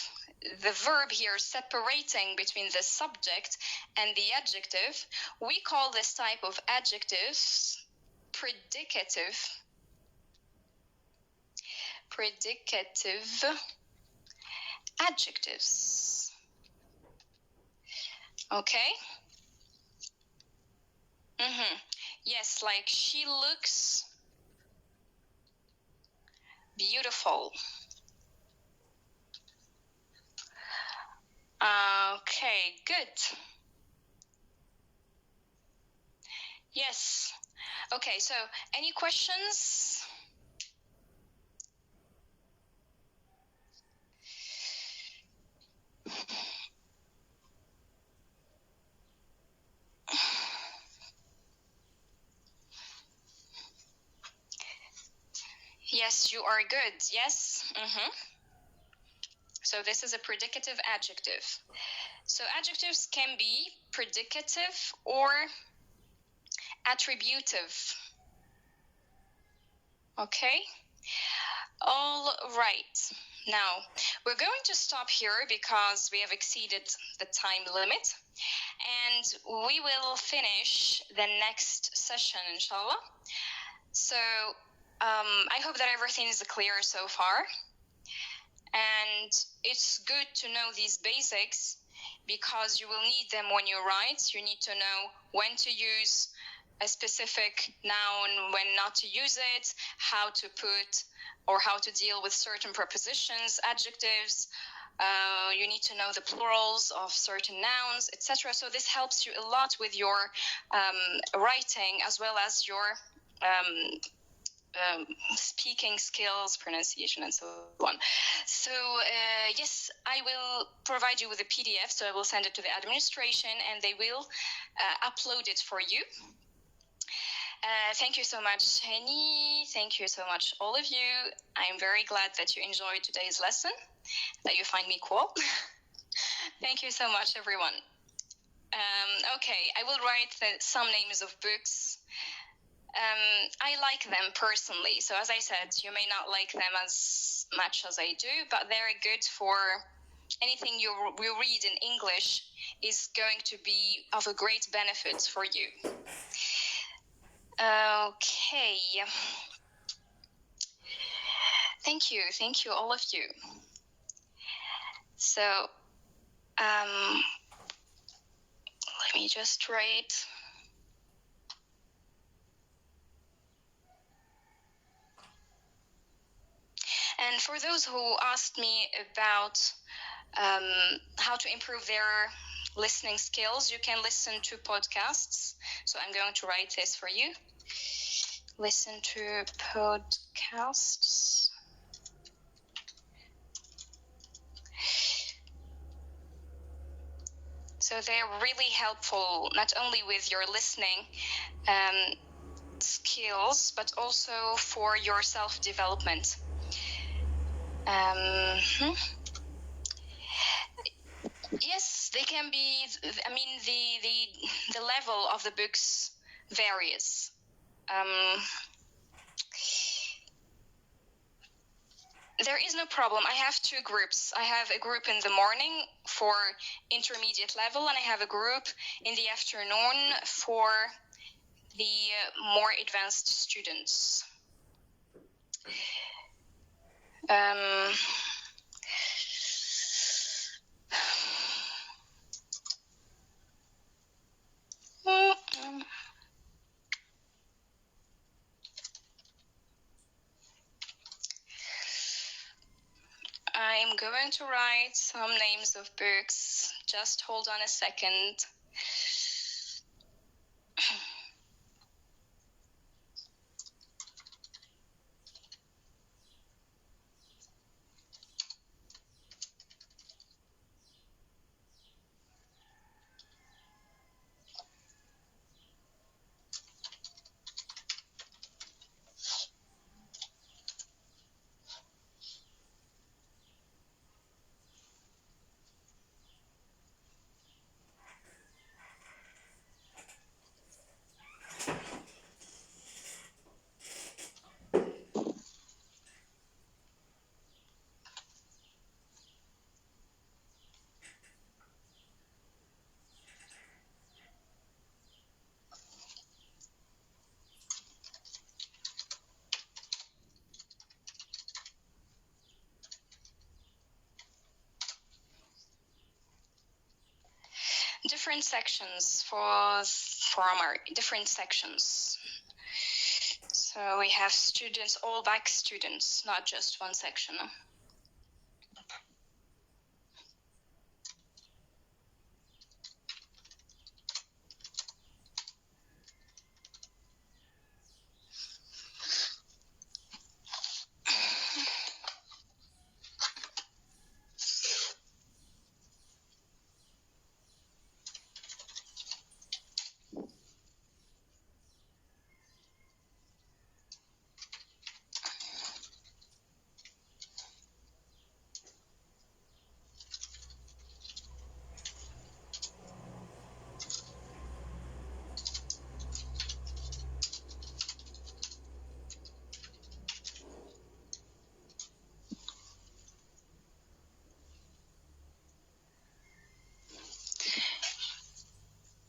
the verb here separating between the subject and the adjective, we call this type of adjectives predicative adjectives. Okay? Yes, like she looks beautiful. Okay, good. Yes. Okay, so any questions? Yes, you are good. Yes. So this is a predicative adjective. So adjectives can be predicative or attributive. Okay? All right. Now, we're going to stop here because we have exceeded the time limit. And we will finish the next session, inshallah. So I hope that everything is clear so far. And it's good to know these basics because you will need them when you write. You need to know when to use a specific noun, when not to use it, how to put or how to deal with certain prepositions, adjectives. You need to know the plurals of certain nouns, etc. So this helps you a lot with your writing as well as your speaking skills, pronunciation, and so on. So yes, I will provide you with a PDF, so I will send it to the administration and they will upload it for you. Thank you so much, Henny. Thank you so much, all of you. I'm very glad that you enjoyed today's lesson, that you find me cool. Thank you so much, everyone. Okay, I will write some names of books. I like them personally. So as I said, you may not like them as much as I do, but they're good for anything you read in English is going to be of a great benefit for you. Okay. Thank you, all of you. So, let me just write. And for those who asked me about how to improve their listening skills, you can listen to podcasts. So I'm going to write this for you. Listen to podcasts. So they're really helpful, not only with your listening skills, but also for your self-development. Yes, they can be. I mean, the level of the books varies. There is no problem. I have two groups. I have a group in the morning for intermediate level, and I have a group in the afternoon for the more advanced students. I'm going to write some names of books. Just hold on a second. Different sections from our different sections. So we have students, all back students, not just one section.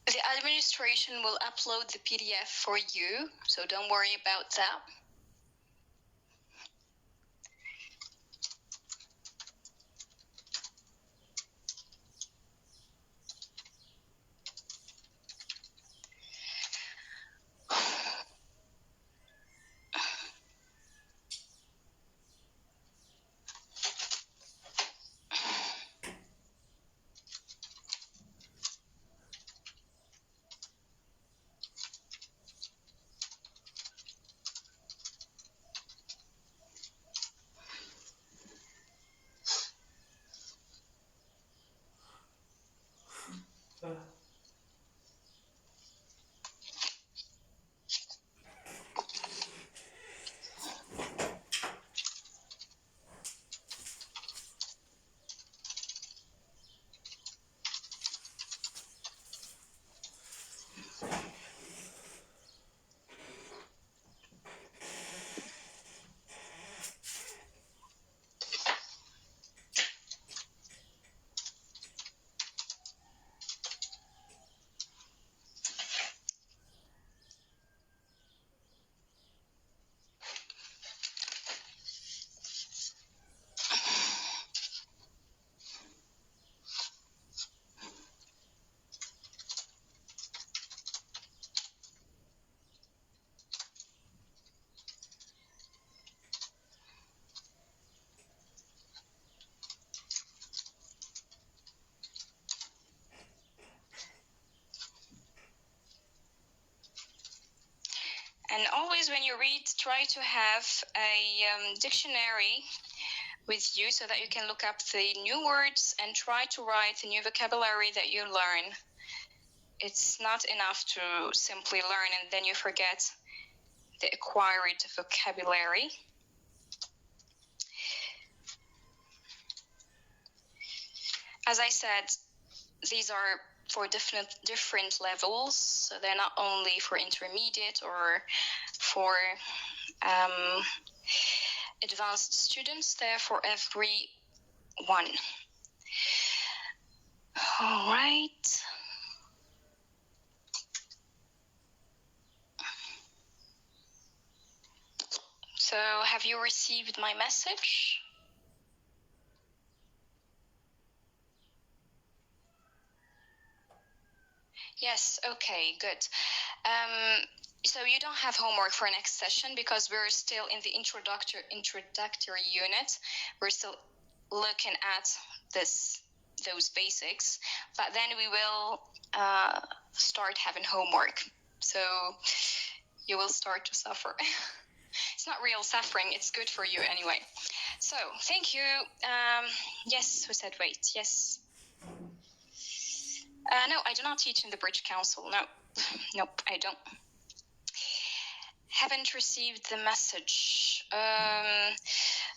The administration will upload the PDF for you, so don't worry about that. And always when you read, try to have a dictionary with you so that you can look up the new words and try to write the new vocabulary that you learn. It's not enough to simply learn and then you forget the acquired vocabulary. As I said, these are for different levels, so they're not only for intermediate or for advanced students, they're for everyone. All right. So have you received my message? Yes, okay, good. So you don't have homework for next session because we're still in the introductory unit. We're still looking at those basics, but then we will start having homework. So you will start to suffer. It's not real suffering, it's good for you anyway. So thank you. Yes, who said wait? Yes. No, I do not teach in the Bridge Council. No, nope, I don't. Haven't received the message.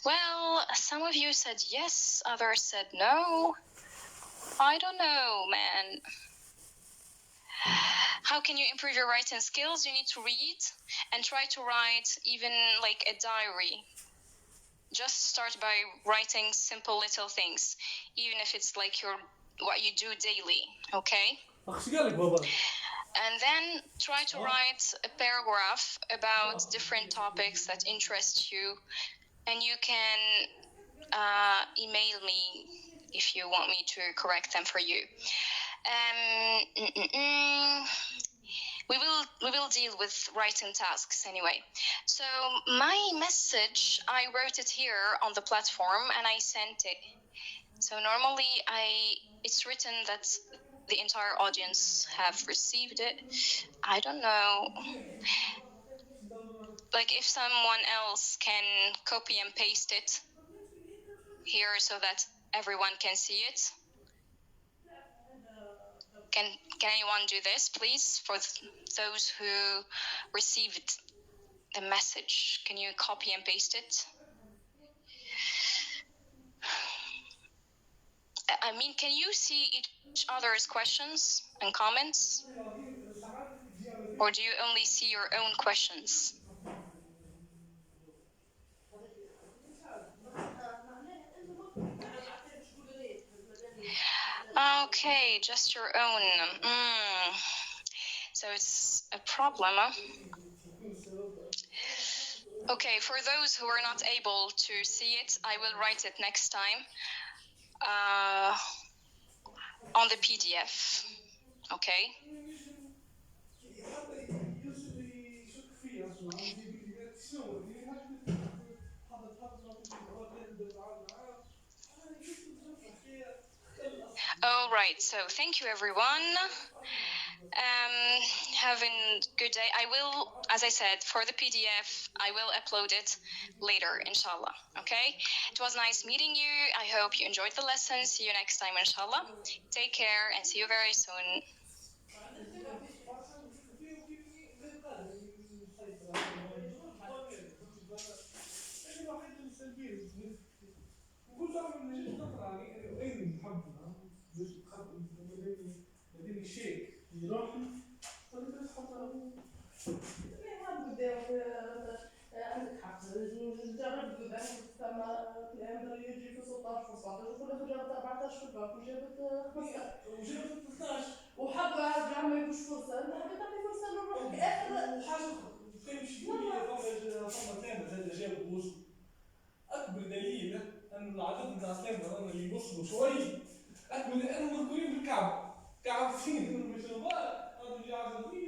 Well, some of you said yes, others said no. I don't know, man. How can you improve your writing skills? You need to read and try to write even like a diary. Just start by writing simple little things, even if it's like what you do daily, okay? And then try to write a paragraph about different topics that interest you, and you can email me if you want me to correct them for you. We will deal with writing tasks anyway. So my message, I wrote it here on the platform and I sent it. So normally it's written that the entire audience have received it. I don't know. Like if someone else can copy and paste it here so that everyone can see it. Can anyone do this, please, for those who received the message? Can you copy and paste it? I mean, can you see each other's questions and comments? Or do you only see your own questions? Okay, just your own. So it's a problem, huh? Okay, for those who are not able to see it, I will write it next time on the PDF. Okay? All right, so thank you everyone. Having a good day. I will, as I said, for the PDF, I will upload it later, inshallah. Okay? It was nice meeting you. I hope you enjoyed the lesson. See you next time, inshallah. Take care and see you very soon. عندك حق جرب قدام تسمى في الامبر يجي في 16 في 17 وفي الاخر جابت 14 في الباك وجابت 15 وجابت 13 وحظها رجع ما يجوش فرصه انت حبيت تعطي فرصه لروحك اخر وحاجه اخرى كان مش فما تلامذه زاد جابوا ووصلوا اكبر دليل ان العدد نتاع التلامذه اللي وصلوا شوي اكبر لانهم مذكورين بالكعبه كعب فين من المشروبات هذا اللي